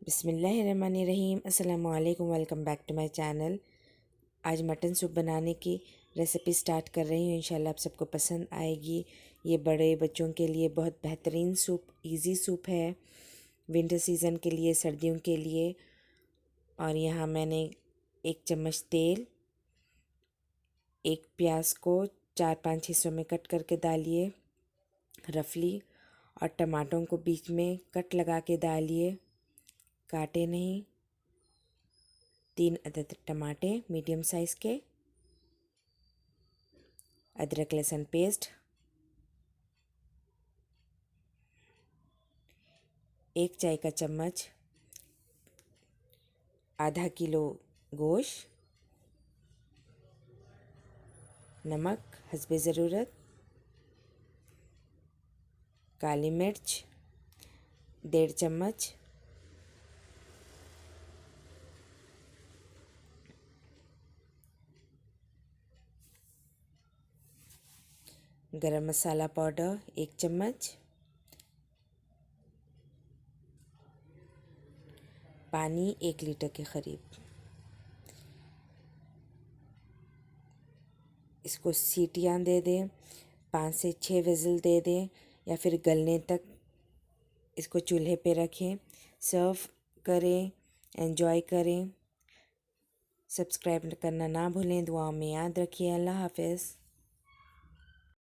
बिस्मिल्लाहिर्रहमानिर्रहीम। अस्सलाम वालेकुम। Welcome back to my channel. आज मटन सूप बनाने की रेसिपी स्टार्ट कर रही हूँ। इंशाल्लाह आप सबको पसंद आएगी। ये बड़े बच्चों के लिए बहुत बेहतरीन सूप, इजी सूप है, विंटर सीज़न के लिए, सर्दियों के लिए। और यहाँ मैंने 1 चम्मच तेल, एक प्याज को 4-5 हिस्सों में कट करके डालिए रफली, और टमाटरों को बीच में कट लगा के डालिए, काटे नहीं। 3 अदद टमाटे मीडियम साइज़ के, अदरक लहसुन पेस्ट, 1 चाय का चम्मच, आधा किलो गोश्त, नमक हस्बे ज़रूरत, काली मिर्च 1.5 चम्मच, गरम मसाला पाउडर 1 चम्मच, पानी 1 लीटर के करीब। इसको सीटियाँ दे दें, 5 से 6 विज़ल दे दें, या फिर गलने तक इसको चूल्हे पे रखें। सर्व करें, एंजॉय करें। सब्सक्राइब करना ना भूलें। दुआओं में याद रखिए। अल्लाह हाफ़िज़।